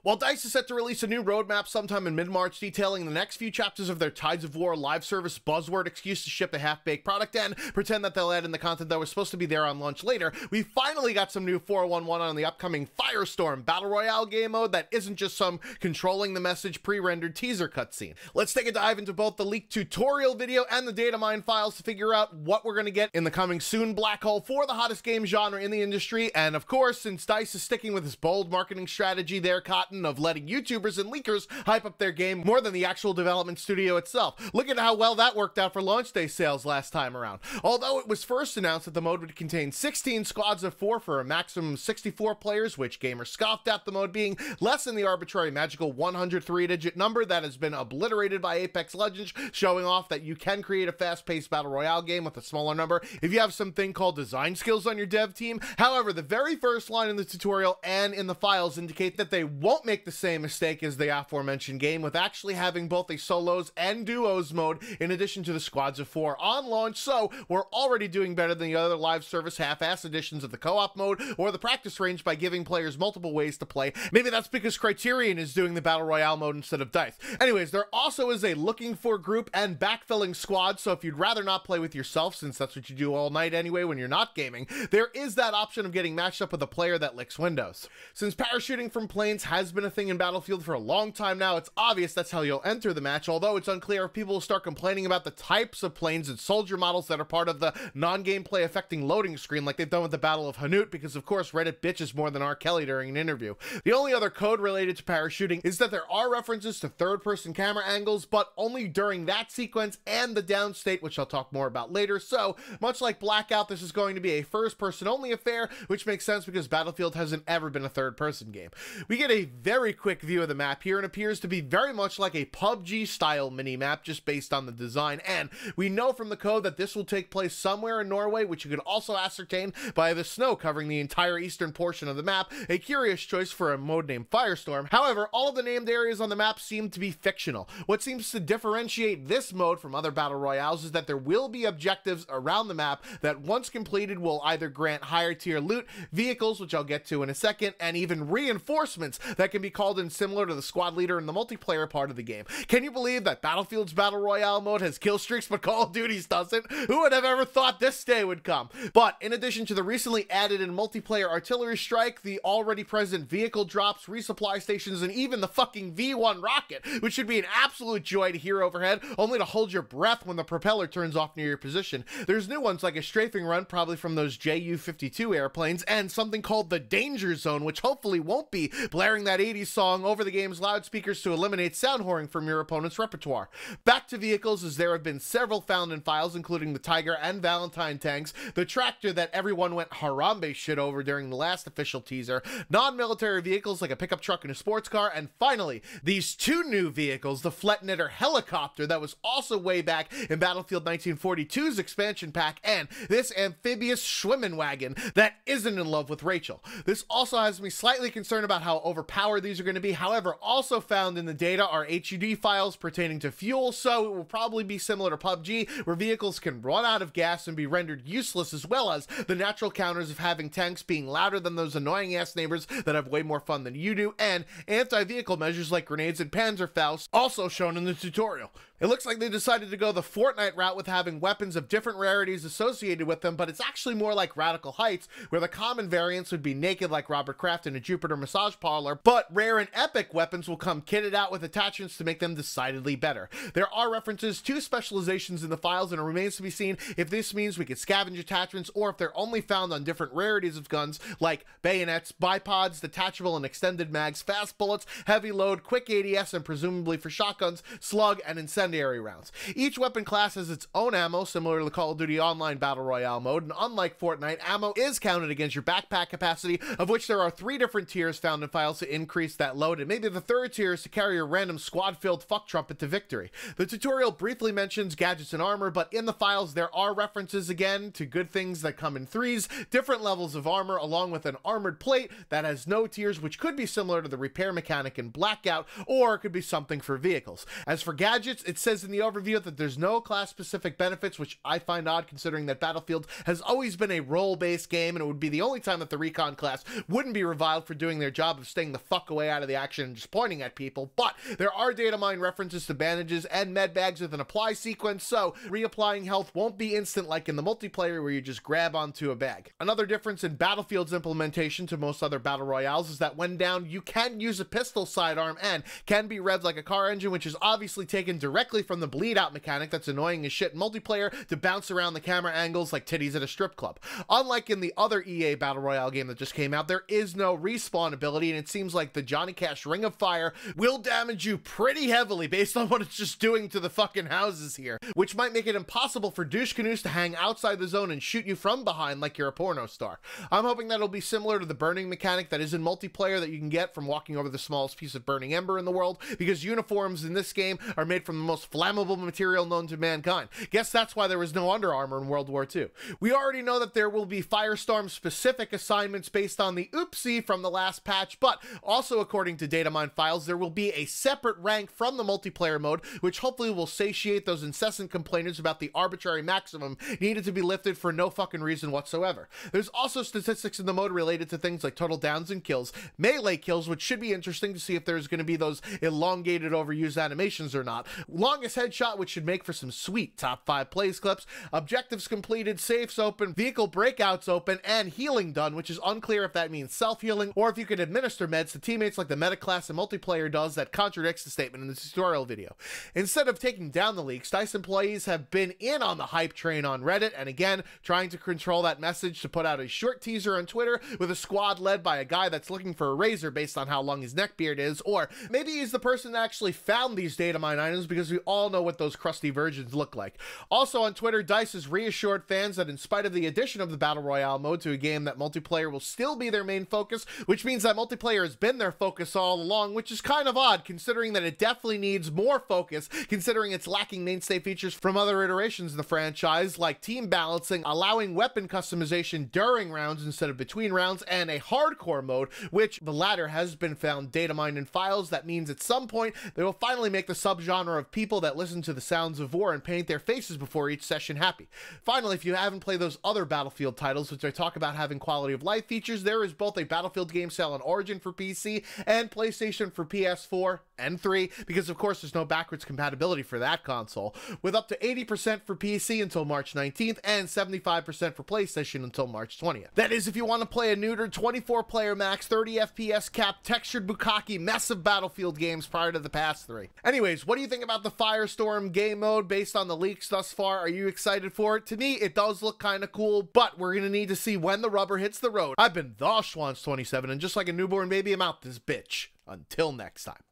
While DICE is set to release a new roadmap sometime in mid-March detailing the next few chapters of their Tides of War live service buzzword excuse to ship a half-baked product and pretend that they'll add in the content that was supposed to be there on launch later, we finally got some new 411 on the upcoming Firestorm Battle Royale game mode that isn't just some controlling the message pre-rendered teaser cutscene. Let's take a dive into both the leaked tutorial video and the Datamined files to figure out what we're going to get in the coming soon black hole for the hottest game genre in the industry. And of course, since DICE is sticking with this bold marketing strategy there, Cotton, of letting YouTubers and leakers hype up their game more than the actual development studio itself. Look at how well that worked out for launch day sales last time around. Although it was first announced that the mode would contain 16 squads of 4 for a maximum of 64 players, which gamers scoffed at the mode being less than the arbitrary magical 103-digit number that has been obliterated by Apex Legends, showing off that you can create a fast-paced battle royale game with a smaller number if you have something called design skills on your dev team. However, the very first line in the tutorial and in the files indicate that they won't make the same mistake as the aforementioned game with actually having both a solos and duos mode in addition to the squads of 4 on launch, so we're already doing better than the other live service half-ass editions of the co-op mode or the practice range by giving players multiple ways to play. Maybe that's because Criterion is doing the Battle Royale mode instead of DICE. Anyways, there also is a looking for group and backfilling squad, so if you'd rather not play with yourself, since that's what you do all night anyway when you're not gaming, there is that option of getting matched up with a player that licks windows. Since parachuting from planes has been a thing in Battlefield for a long time now, it's obvious that's how you'll enter the match, although it's unclear if people will start complaining about the types of planes and soldier models that are part of the non-gameplay affecting loading screen like they've done with the Battle of Hanut, because of course Reddit bitches more than R. Kelly during an interview. The only other code related to parachuting is that there are references to third-person camera angles, but only during that sequence and the downstate, which I'll talk more about later. So, much like Blackout, this is going to be a first-person only affair, which makes sense because Battlefield hasn't ever been a third-person game. We get a very quick view of the map here and appears to be very much like a PUBG-style mini-map just based on the design, and we know from the code that this will take place somewhere in Norway, which you could also ascertain by the snow covering the entire eastern portion of the map, a curious choice for a mode named Firestorm. However, all of the named areas on the map seem to be fictional. What seems to differentiate this mode from other battle royales is that there will be objectives around the map that once completed will either grant higher tier loot, vehicles, which I'll get to in a second, and even reinforcements that can be called in similar to the squad leader in the multiplayer part of the game. Can you believe that Battlefield's battle royale mode has kill streaks but Call of Duty's doesn't? Who would have ever thought this day would come? But in addition to the recently added in multiplayer artillery strike, the already present vehicle drops, resupply stations, and even the fucking V1 rocket, which should be an absolute joy to hear overhead, only to hold your breath when the propeller turns off near your position. There's new ones like a strafing run, probably from those Ju-52 airplanes, and something called the Danger Zone, which hopefully won't be blaring that 80s song over the game's loudspeakers to eliminate sound whoring from your opponent's repertoire. Back to vehicles, as there have been several found in files, including the Tiger and Valentine tanks, the tractor that everyone went Harambe shit over during the last official teaser, non-military vehicles like a pickup truck and a sports car, and finally, these two new vehicles, the Flettnetter helicopter that was also way back in Battlefield 1942's expansion pack, and this amphibious Schwimmen wagon that isn't in love with Rachel. This also has me slightly concerned about how overpowered these are going to be. However, also found in the data are HUD files pertaining to fuel, so it will probably be similar to PUBG, where vehicles can run out of gas and be rendered useless, as well as the natural counters of having tanks being louder than those annoying ass neighbors that have way more fun than you do, and anti-vehicle measures like grenades and Panzerfaust also shown in the tutorial. It looks like they decided to go the Fortnite route with having weapons of different rarities associated with them, but it's actually more like Radical Heights, where the common variants would be naked like Robert Kraft in a Jupiter massage parlor, but rare and epic weapons will come kitted out with attachments to make them decidedly better. There are references to specializations in the files, and it remains to be seen if this means we could scavenge attachments or if they're only found on different rarities of guns like bayonets, bipods, detachable and extended mags, fast bullets, heavy load, quick ADS, and presumably for shotguns, slug, and incendiary rounds. Each weapon class has its own ammo, similar to the Call of Duty Online Battle Royale mode, and unlike Fortnite, ammo is counted against your backpack capacity, of which there are 3 different tiers found in files to increase that load, and maybe the 3rd tier is to carry a random squad-filled fuck trumpet to victory. The tutorial briefly mentions gadgets and armor, but in the files there are references again to good things that come in 3s, different levels of armor, along with an armored plate that has no tiers, which could be similar to the repair mechanic in Blackout, or it could be something for vehicles. As for gadgets, it says in the overview that there's no class-specific benefits, which I find odd considering that Battlefield has always been a role-based game, and it would be the only time that the Recon class wouldn't be reviled for doing their job of staying the fuck fuck away out of the action and just pointing at people, but there are Datamined references to bandages and med bags with an apply sequence, so reapplying health won't be instant like in the multiplayer where you just grab onto a bag. Another difference in Battlefield's implementation to most other battle royales is that when down, you can use a pistol sidearm and can be revved like a car engine, which is obviously taken directly from the bleed out mechanic that's annoying as shit in multiplayer to bounce around the camera angles like titties at a strip club. Unlike in the other EA Battle Royale game that just came out, there is no respawn ability, and it seems like the Johnny Cash Ring of Fire will damage you pretty heavily based on what it's just doing to the fucking houses here, which might make it impossible for douche canoes to hang outside the zone and shoot you from behind like you're a porno star. I'm hoping that'll be similar to the burning mechanic that is in multiplayer that you can get from walking over the smallest piece of burning ember in the world, because uniforms in this game are made from the most flammable material known to mankind. Guess that's why there was no Under Armour in World War II. We already know that there will be Firestorm specific assignments based on the oopsie from the last patch, but also according to Datamined files, there will be a separate rank from the multiplayer mode, which hopefully will satiate those incessant complainers about the arbitrary maximum needed to be lifted for no fucking reason whatsoever. There's also statistics in the mode related to things like total downs and kills, melee kills, which should be interesting to see if there's going to be those elongated overused animations or not, longest headshot, which should make for some sweet top 5 plays clips, objectives completed, safes open, vehicle breakouts open, and healing done, which is unclear if that means self-healing or if you can administer meds to teammates like the meta class in multiplayer does that contradicts the statement in the tutorial video. Instead of taking down the leaks, DICE employees have been in on the hype train on Reddit, and again, trying to control that message to put out a short teaser on Twitter with a squad led by a guy that's looking for a razor based on how long his neckbeard is, or maybe he's the person that actually found these Datamined items, because we all know what those crusty virgins look like. Also on Twitter, DICE has reassured fans that in spite of the addition of the Battle Royale mode to a game, that multiplayer will still be their main focus, which means that multiplayer has been their focus all along, which is kind of odd considering that it definitely needs more focus, considering it's lacking mainstay features from other iterations of the franchise, like team balancing, allowing weapon customization during rounds instead of between rounds, and a hardcore mode, which the latter has been found Datamined in files. That means at some point they will finally make the subgenre of people that listen to the sounds of war and paint their faces before each session happy. Finally, if you haven't played those other Battlefield titles, which I talk about having quality of life features, there is both a Battlefield game sale on Origin for PC and PlayStation for PS4 and 3, because of course there's no backwards compatibility for that console, with up to 80% for PC until March 19th and 75% for PlayStation until March 20th. That is if you want to play a neutered 24-player max, 30 FPS cap, textured bukkake mess of Battlefield games prior to the past 3. Anyways, what do you think about the Firestorm game mode based on the leaks thus far? Are you excited for it? To me, it does look kind of cool, but we're gonna need to see when the rubber hits the road. I've been the Schwans27, and just like a newborn baby, I'm out this bitch. Until next time.